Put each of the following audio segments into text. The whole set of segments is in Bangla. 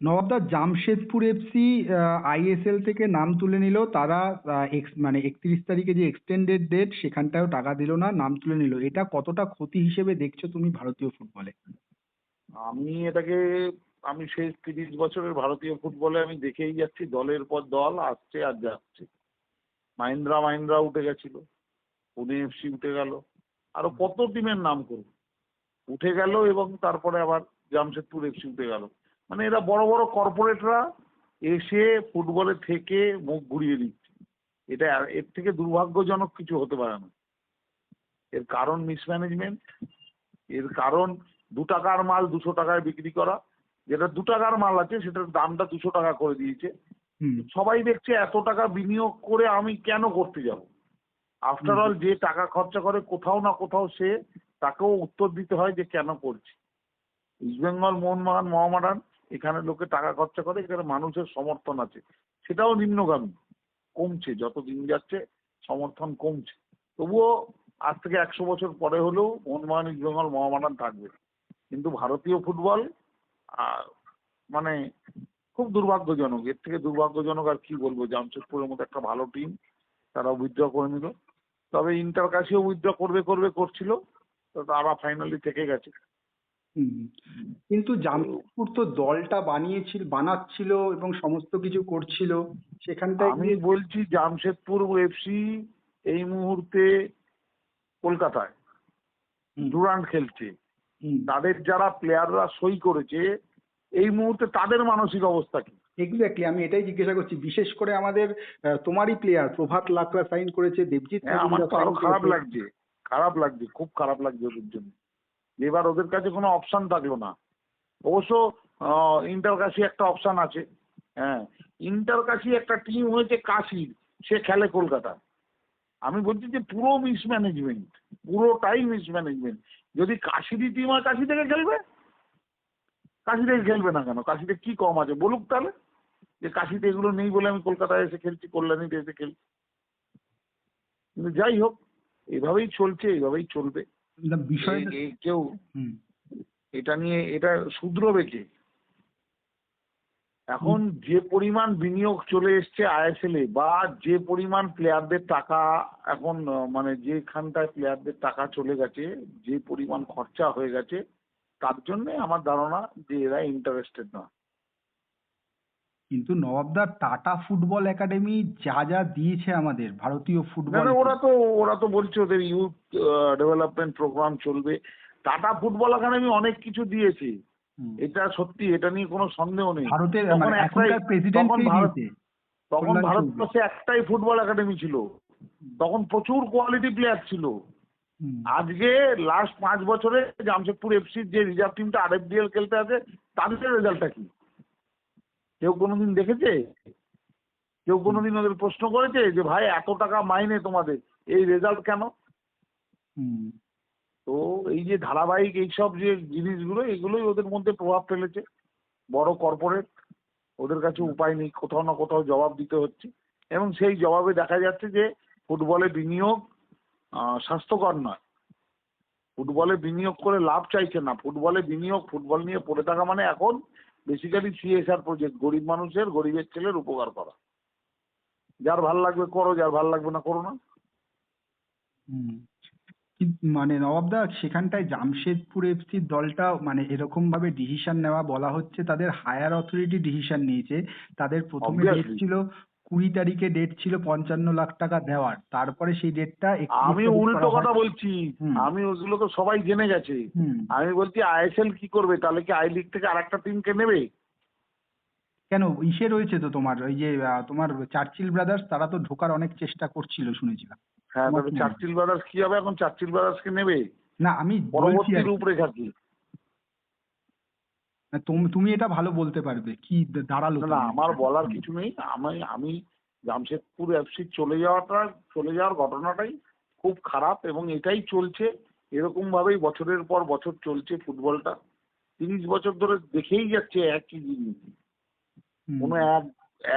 নবাবদা, জামশেদপুর এফসি আইএসএল থেকে নাম তুলে নিল তারা। মানে 31 তারিখে যে এক্সটেন্ডেড ডেট, সেখানটাও টাকা দিল না, নাম তুলে নিল। এটা কতটা ক্ষতি হিসেবে দেখছো তুমি ভারতীয় ফুটবলে? আমি এটাকে, আমি শেষ 30 বছরের ভারতীয় ফুটবলে আমি দেখেই যাচ্ছি, দলের পর দল আসছে আর যাচ্ছে। মাহিন্দ্রা উঠে গেছিল, পুনে এফসি উঠে গেল, আরো কত টিমের নাম করব, উঠে গেল, এবং তারপরে আবার জামশেদপুর এফসি উঠে গেল। মানে এরা বড় বড় কর্পোরেটরা এসে ফুটবলে থেকে মুখ ঘুরিয়ে দিচ্ছে। এটা এর থেকে দুর্ভাগ্যজনক কিছু হতে পারে না। এর কারণ মিসম্যানেজমেন্ট, এর কারণ 2 টাকার মাল 200 টাকায় বিক্রি করা। যেটা 2 টাকার মাল আছে সেটার দামটা 200 টাকা করে দিয়েছে। হুম। সবাই দেখছে এত টাকা বিনিয়োগ করে আমি কেন করতে যাব। আফটার হুম। অল যে টাকা খরচা করে কোথাও না কোথাও সে, তাকেও উত্তর দিতে হয় যে কেন করছে। ইস্টবেঙ্গল, মোহনবাগান, মোহামেডান, এখানে লোকে টাকা খরচা করে, এখানে মানুষের সমর্থন আছে, সেটাও নিম্নগামী, কমছে, যত দিন যাচ্ছে সমর্থন কমছে। তবুও আজ থেকে 100 বছর পরে হলেও মোহনবাগান, ইস্টবেঙ্গল, মোহামেডান থাকবে। কিন্তু ভারতীয় ফুটবল আহ, মানে খুব দুর্ভাগ্যজনক। এর থেকে দুর্ভাগ্যজনক আর কি বলবো। জামশেদপুরের মতো একটা ভালো টিম, তারা উইথড্র করে নিল। তবে ইন্টার কাছেও উইথড্র করবে করবে করছিল, তো তারা ফাইনালি থেকে গেছে। হুম। কিন্তু তো জামশেদপুর তো দলটা বানাচ্ছিল এবং সমস্ত কিছু করছিল, সেখানটায় আমি গিয়ে। বলছি জামশেদপুর এফসি এই মুহূর্তে কলকাতায় হুম। ডুরান্ড খেলছে। হুম। তাদের যারা প্লেয়াররা সই করেছে এই মুহূর্তে তাদের মানসিক অবস্থা কি? এক্স্যাক্টলি, আমি এটাই জিজ্ঞাসা করছি। বিশেষ করে আমাদের তোমারই প্লেয়ার প্রভাত লাকড়া সাইন করেছে, দেবজিৎ হ্যাঁ, আমার মজুমদার তো সাইন আরো খারাপ করেছে। লাগছে, খারাপ লাগছে, খুব খারাপ লাগছে ওদের জন্য। এবার ওদের কাছে কোনো অপশন থাকলো না। অবশ্য ইন্টার কাশি একটা অপশন আছে। হ্যাঁ, ইন্টার কাশি একটা টিম হয়েছে কাশির, সে খেলে কলকাতা। আমি বলছি যে পুরো মিসম্যানেজমেন্ট, পুরোটাই মিসম্যানেজমেন্ট। যদি কাশিরই টিম হয় কাশি থেকে খেলবে, কাশি থেকে খেলবে না কেন? কাশিতে কি কম আছে বলুক তাহলে, যে কাশিতে এগুলো নেই বলে আমি কলকাতায় এসে খেলছি, কল্যাণীতে এসে খেলছি। কিন্তু যাই হোক, এভাবেই চলছে, এইভাবেই চলবে। না, বিষয়টা। কেউ হুম। এটা নিয়ে এটা শুধরোবে কে? হুম। এখন যে পরিমাণ বিনিয়োগ চলে এসছে আইএসএল এ, বা যে পরিমাণ প্লেয়ারদের টাকা এখন মানে যেখানটায় প্লেয়ারদের টাকা চলে গেছে, যে পরিমাণ খরচা হয়ে গেছে, তার জন্য আমার ধারণা যে এরা ইন্টারেস্টেড না। কিন্তু নবাবদা, টাটা ফুটবল একাডেমি যা যা দিয়েছে আমাদের ভারতীয় না না, ফুটবলকে। ওরা তো বলছে ওদের ইউথ ডেভেলপমেন্ট প্রোগ্রাম চলবে। টাটা ফুটবল একাডেমি অনেক কিছু দিয়েছে, হুম। এটা সত্যি, এটা নিয়ে কোনো সন্দেহ নেই। ভারতের তখন মানে একটাই, এখনকার তখন প্রেসিডেন্টকেই ভারত দিয়েছে, তখন কল্যাণ চৌধুরী। ভারতবর্ষে একটাই ফুটবল একাডেমি ছিল। হুম। তখন প্রচুর কোয়ালিটি প্লেয়ার ছিল। হুম। আজকে লাস্ট 5 বছরে জামশেদপুর এফসির যে রিজার্ভ টিমটা আরএফডিএল খেলতে আছে, তাদের রেজাল্টটা কি কেউ কোনোদিন দেখেছে? কেউ হুম। কোনোদিন ওদের প্রশ্ন করেছে যে ভাই এত টাকা মাইনে তোমাদের, এই রেজাল্ট কেন? হুম। তো এই যে ধারাবাহিক এইসব যে জিনিসগুলো, এগুলোই ওদের মধ্যে প্রভাব ফেলেছে। বড় কর্পোরেট, ওদের কাছে উপায় নেই, কোথাও না কোথাও জবাব দিতে হচ্ছে। এবং সেই জবাবে দেখা যাচ্ছে যে ফুটবলে বিনিয়োগ স্বাস্থ্যকর নয়। ফুটবলে বিনিয়োগ করে লাভ চাইছে না, ফুটবলে বিনিয়োগ, ফুটবল নিয়ে পড়ে থাকা মানে এখন বেসিক্যালি সিএসআর প্রজেক্ট, গরিব মানুষের, গরিবের ছেলের উপকার করা। যার ভাল লাগবে করো, যার ভাল লাগবে না করো না। হুম। মানে নবাবদা, সেখানটায় জামশেদপুর এফসির দলটা মানে এরকম ভাবে ডিসিশন নেওয়া, বলা হচ্ছে তাদের হায়ার অথরিটি ডিসিশন নিয়েছে। তাদের প্রথমে ডেট অবভিয়াসলি। ছিল 20 তারিখে, ডেট ছিল 55 লাখ টাকা দেওয়ার, তারপরে সেই ডেটটা একত্রিশ আমি তারিখ উল্টো করা হয়। কথা বলছি, হুম। আমি ওগুলো তো সবাই জেনে গেছে। হুম। আমি বলছি আইএসএল কি করবে, তাহলে কি আই লিগ থেকে আরেকটা টিমকে নেবে? কেন, ইসে রয়েছে তো তোমার ওই যে তোমার চার্চিল ব্রাদার্স, তারা তো ঢোকার অনেক চেষ্টা করছিল শুনেছিলাম। হ্যাঁ, তোমার তবে কি মনে হয়? চার্চিল ব্রাদার্স কি হবে এখন? চার্চিল ব্রাদার্সকে নেবে? না, আমি বলছি পরবর্তী আর কি। রূপরেখা কি? না, তুমি এটা ভালো বলতে পারবে কি দাঁড়ালো না না, তাহলে আমার বিষয়টা। বলার হুম। কিছু নেই। আমি জামশেদপুর এফসি চলে যাওয়ার ঘটনাটাই খুব খারাপ, এবং এটাই চলছে। এরকম ভাবেই বছরের পর বছর চলছে ফুটবলটা। 30 বছর ধরে দেখেই যাচ্ছে একই জিনিস। হুম। কোনো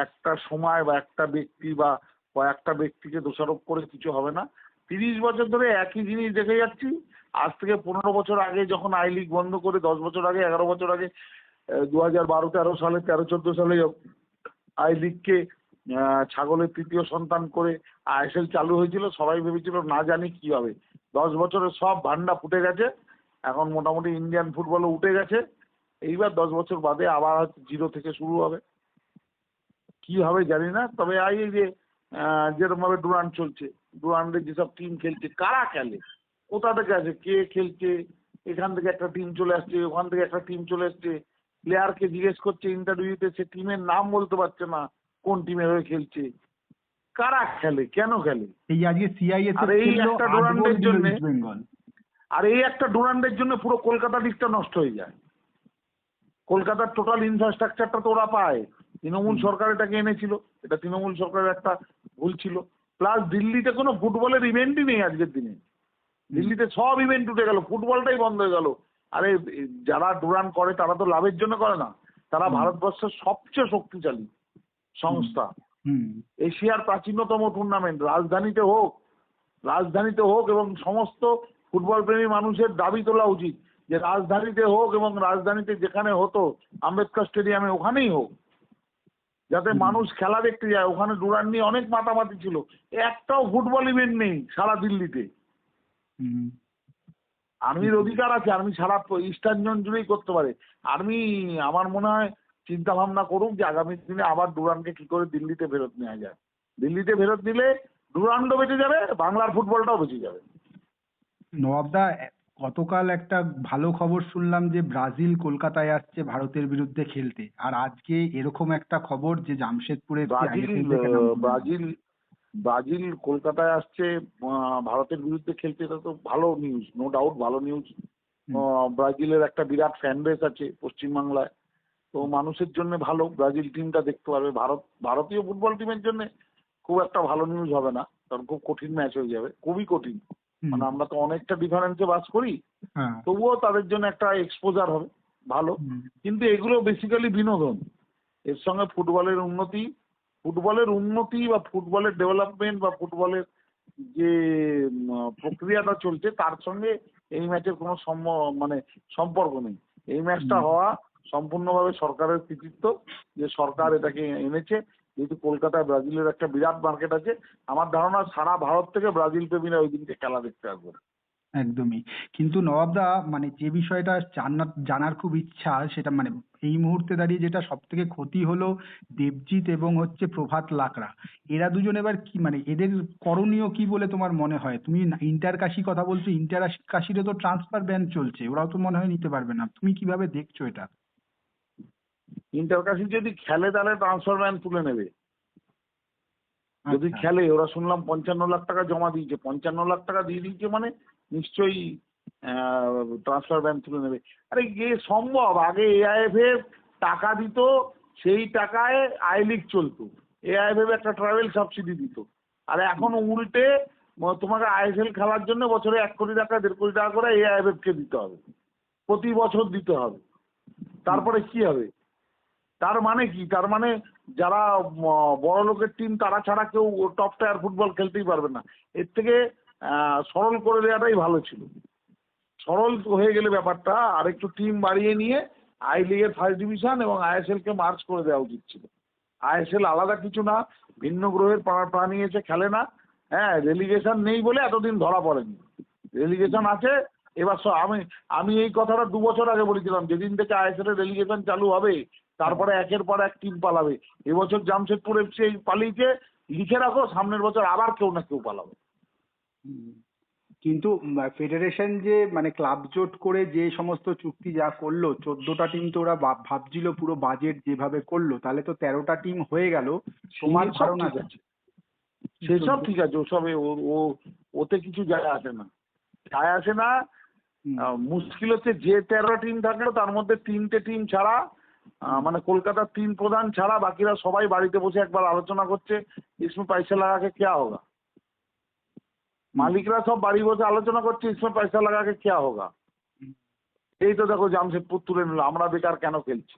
একটা সময় বা একটা ব্যক্তি বা কয়েকটা ব্যক্তিকে দোষারোপ করে কিছু হবে না। 30 বছর ধরে একই জিনিস দেখে যাচ্ছি। আজ থেকে 15 বছর আগে যখন আই লিগ বন্ধ করে, 10 বছর আগে, 11 বছর আগে 2012-13 সালে 13-14 সালে আই লিগকে ছাগলের তৃতীয় সন্তান করে আইএসএল চালু হয়েছিল, সবাই ভেবেছিল না জানি কি হবে। 10 বছরের সব ভান্ডা ফুটে গেছে, এখন মোটামুটি ইন্ডিয়ান ফুটবলও উঠে গেছে। এইবার 10 বছর বাদে আবার হয়তো জিরো থেকে শুরু হবে, কি হবে জানি না। তবে এই যে যেরকম ভাবে ডুরান্ড চলছে, ডুরান্ডে যেসব টিম খেলছে, কারা খেলে, কোথা থেকে আছে, কে খেলছে, এখান থেকে একটা টিম চলে আসছে, ওখান থেকে একটা টিম চলে আসছে, প্লেয়ারকে জিজ্ঞেস করছে ইন্টারভিউতে, সে টিমের নাম বলতে পারছে না কোন টিমের হয়ে খেলছে, কারা খেলে, কেন খেলে। এই আজকে সিআইএসএফ আর এই খেললো, একটা 8 ডুরান্ডের গোল দিল জন্য ইস্ট বেঙ্গল। আর এই একটা ডুরান্ডের জন্য পুরো কলকাতা দিকটা নষ্ট হয়ে যায়। কলকাতার টোটাল ইনফ্রাস্ট্রাকচারটা তো ওরা পায়, তৃণমূল সরকার এটাকে এনেছিল, এটা তৃণমূল সরকারের একটা ভুল ছিল। প্লাস দিল্লিতে কোনো ফুটবলের ইভেন্টই নেই আজকের দিনে, দিল্লিতে সব ইভেন্ট উঠে গেল, ফুটবলটাই বন্ধ হয়ে গেল। আরে যারা ডুরান্ড করে তারা তো লাভের জন্য করে না, তারা ভারতবর্ষের সবচেয়ে শক্তিশালী সংস্থা, এশিয়ার প্রাচীনতম টুর্নামেন্ট, রাজধানীতে হোক এবং সমস্ত ফুটবল প্রেমী মানুষের দাবি তোলা উচিত যে রাজধানীতে হোক এবং রাজধানীতে যেখানে হতো আম্বেদকর স্টেডিয়ামে ওখানেই হোক, যাতে মানুষ খেলা দেখতে যায়। ওখানে ডুরান্ড নিয়ে অনেক মাতামাতি ছিল, একটাও ফুটবল ইভেন্ট নেই সারা দিল্লিতে। আর্মির অধিকার আছে, আর্মি সারা ইস্টার্ন জোন জুড়েই করতে পারে। আর্মি আমার মনে হয় চিন্তা ভাবনা করুক যে আগামী দিনে আবার ডুরান্ডকে কি করে দিল্লিতে ফেরত নেওয়া যায়। দিল্লিতে ফেরত নিলে ডুরান্ডও বেঁচে যাবে, বাংলার ফুটবলটাও বেঁচে যাবে। নবাবদা, গতকাল একটা ভালো খবর শুনলাম যে ব্রাজিল কলকাতায় আসছে ভারতের বিরুদ্ধে খেলতে, আর আজকে এরকম একটা খবর যে জামশেদপুরে ব্রাজিল কলকাতায় আসছে ভারতের বিরুদ্ধে খেলতে, এটা তো ভালো নিউজ, নো ডাউট ভালো নিউজ। ব্রাজিলের একটা বিরাট ফ্যান বেস আছে পশ্চিমবাংলায়, তো মানুষের জন্য ভালো, ব্রাজিল টিমটা দেখতে পারবে। ভারতীয় ফুটবল টিমের জন্য খুব একটা ভালো নিউজ হবে না, কারণ খুব কঠিন ম্যাচ হয়ে যাবে, খুবই কঠিন। মানে আমরা তো অনেকটা ডিফারেন্সে বাস করি, তবুও তাদের জন্য একটা এক্সপোজার হবে ভালো। কিন্তু এগুলো বেসিক্যালি বিনোদন, এর সঙ্গে ফুটবলের উন্নতি বা ফুটবলের ডেভেলপমেন্ট বা ফুটবলের যে প্রক্রিয়াটা চলছে তার সঙ্গে এই ম্যাচের কোনো সম্পর্ক নেই। এই ম্যাচটা হওয়া সম্পূর্ণভাবে সরকারের কৃতিত্ব, যে সরকার এটাকে এনেছে। যেহেতু কলকাতায় ব্রাজিলের একটা বিরাট মার্কেট আছে, আমার ধারণা সারা ভারত থেকে ব্রাজিল প্রেমীরা ওই দিনকে খেলা দেখতে আসবে। একদমই। কিন্তু নবাবদা, মানে যে বিষয়টা জানার খুব ইচ্ছা, সেটা মানে এই মুহূর্তে দাঁড়িয়ে যেটা সব থেকে ক্ষতি হলো দেবজিৎ এবং প্রভাত লাকড়া, এরা দুজন এবার কি, মানে এদের করণীয় কি বলে তোমার মনে হয়? তুমি ইন্টার কাশি কথা বলছো, ইন্টার কাশিরও তো ট্রান্সফার ব্যান চলছে, ওরাও তো মনে হয় নিতে পারবে না। তুমি কিভাবে দেখছো এটা? ইন্টার কাশি যদি খেলে তাহলে ট্রান্সফার ব্যান তুলে নেবে। যদি খেলে, ওরা শুনলাম 55 লাখ টাকা জমা দিয়েছে, 55 লাখ টাকা দিয়ে দিয়েছে মানে নিশ্চয়ই ট্রান্সফার ব্যান তুলে নেবে। আরে এ সম্ভব? আগে এআইএফএফ টাকা দিত, সেই টাকায় আই লিগ চলতো, এআইএফএফ একটা ট্রাভেল সাবসিডি দিত। আর এখন উল্টে তোমাকে আইএসএল খেলার জন্য বছরে 1 কোটি টাকা 1.5 কোটি টাকা করে এআইএফএফ কে দিতে হবে, প্রতি বছর দিতে হবে। তারপরে কি হবে? তার মানে কি? তার মানে যারা বড় লোকের টিম তারা ছাড়া কেউ টপ টায়ার ফুটবল খেলতেই পারবে না। এর থেকে সরল করে দেওয়াটাই ভালো ছিল। সরল হয়ে গেলে ব্যাপারটা আর একটু টিম বাড়িয়ে নিয়ে আই লিগের ফার্স্ট ডিভিশন এবং আইএসএল কে মার্চ করে দেওয়া উচিত ছিল। আইএসএল আলাদা কিছু না, ভিন্ন গ্রহের প্রাণী এসে খেলে না। হ্যাঁ, রেলিগেশন নেই বলে এতদিন ধরা পড়েনি, রেলিগেশন আছে। এবার আমি এই কথাটা 2 বছর আগে বলেছিলাম, যেদিন থেকে আইএসএল এর রেলিগেশন চালু হবে তারপরে একের পর এক টিম পালাবে। এবছর জামশেদপুর এফসি পালিয়েছে, লিখে রাখো সামনের বছর আবার কেউ না কেউ পালাবে। কিন্তু ফেডারেশন যে মানে ক্লাব জোট করে যে সমস্ত চুক্তি যা করলো, 14টা টিম তো ওরা ভাবছিল পুরো বাজেট যেভাবে করলো, তাহলে তো 13টা টিম হয়ে গেল। তোমার ধারণা আছে? সেসব ঠিক আছে, ওতে কিছু যায় আসে না। মুশকিল হচ্ছে যে 13 টিম থাকলো তার মধ্যে 3টে টিম ছাড়া, মানে কলকাতার 3 প্রধান ছাড়া বাকিরা সবাই বাড়িতে বসে একবার আলোচনা করছে इसमें पैसा लगा के क्या होगा। মালিকরা সব বাড়ি বসে আলোচনা করছে इसमें पैसा लगा के क्या होगा। এই তো দেখো জামশেদপুর তুলে নিল, আমরা বেকার কেন খেলছি।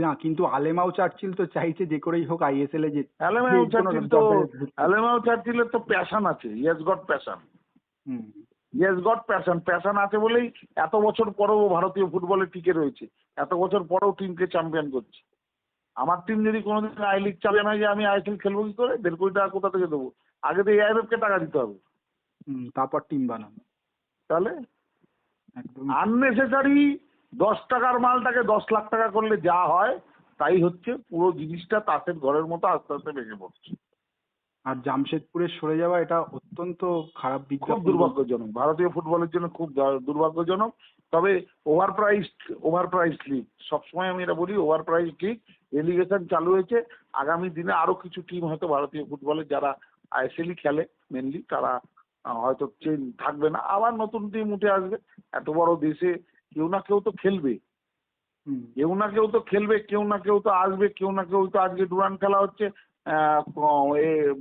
না, কিন্তু আলেমাও চার্চিল তো চাইছে যে করেই হোক আইএসএল এ যেতে। আলেমাও চার্চিলের তো প্যাশন আছে, yes goat passion. Yes goat passion, passion আছে বলেই এত বছর পরেও ভারতীয় ফুটবলে টিকে রয়েছে, এত বছর পরেও টিমকে চ্যাম্পিয়ন করছে। আমার টিম যদি কোনোদিন আই লিগ চ্যাম্পিয়ন হয়, যে আমি আইএসএল খেলবো কি করে? 1.5 কোটি টাকা কোথা থেকে দেবো? আগে তো এআইএফ কে টাকা দিতে হবে। তারপর টিম বানানো। তাহলে একদম। আননেসেসারি 10 টাকার মালটাকে 10 লাখ টাকা করলে যা হয় তাই হচ্ছে, পুরো জিনিসটা তাসের ঘরের মতো আস্তে আস্তে ভেঙে পড়ছে। আর জামশেদপুরে সরে যাওয়া এটা অত্যন্ত খারাপ খুব বিজ্ঞাপন। দুর্ভাগ্যজনক, ভারতীয় ফুটবলের জন্য খুব দুর্ভাগ্যজনক। তবে ওভার প্রাইস লিগ, সবসময় আমি এটা বলি, ওভার প্রাইস লিগ, রেলিগেশন চালু হয়েছে। আগামী দিনে আরো কিছু টিম হয়তো ভারতীয় ফুটবলে যারা আইএসএলই খেলে মেনলি, তারা হয়তো চেঞ্জ থাকবে না, আবার নতুন টিম উঠে আসবে। এত বড় দেশে কেউ না কেউ তো খেলবে, হুম। কেউ না কেউ তো খেলবে, কেউ না কেউ তো আসবে, কেউ না কেউ তো, আজকে ডুরান্ড খেলা হচ্ছে,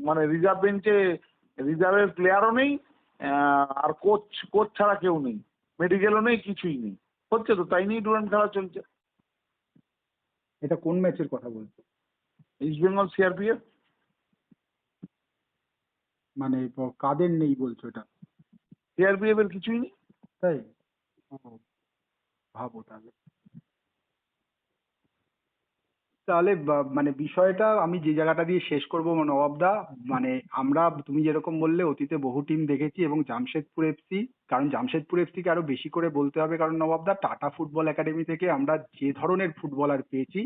মানে রিজার্ভ বেঞ্চে রিজার্ভের প্লেয়ারও নেই, আর কোচ ছাড়া কেউ নেই, মেডিকেলও নেই, কিছুই নেই, হচ্ছে তো তাই নিয়েই ডুরান্ড খেলা চলছে। এটা কোন ম্যাচের কথা বলছো? East Bengal CRPF. মানে কাদের নেই বলছো এটা? সিআরপিএফ এর কিছুই নেই। তাই? ও, ভাবো তাহলে। তাহলে মানে বিষয়টা আমি যে জায়গাটা দিয়ে শেষ করবো নবাবদা, মানে আমরা তুমি যেরকম বললে অতীতে বহু টিম দেখেছি এবং জামশেদপুর এফসি, কারণ জামশেদপুর এফসিকে আরো বেশি করে বলতে হবে, কারণ নবাবদা টাটা ফুটবল একাডেমি থেকে আমরা যে ধরনের ফুটবলার পেয়েছি,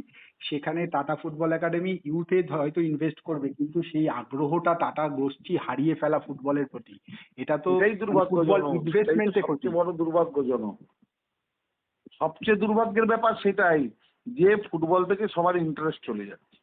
সেখানে টাটা ফুটবল একাডেমি ইউথে হয়তো ইনভেস্ট করবে, কিন্তু সেই আগ্রহটা টাটা গোষ্ঠী হারিয়ে ফেলা ফুটবলের প্রতি, এটা তো এটাই ফুটবল দুর্ভাগ্যজনক, এটাই তো ইনভেস্টমেন্টে ক্ষতি। সবচেয়ে বড় দুর্ভাগ্যজনক। সবচেয়ে দুর্ভাগ্যের ব্যাপার সেটাই, যে ফুটবল থেকে সবার ইন্টারেস্ট চলে যাচ্ছে।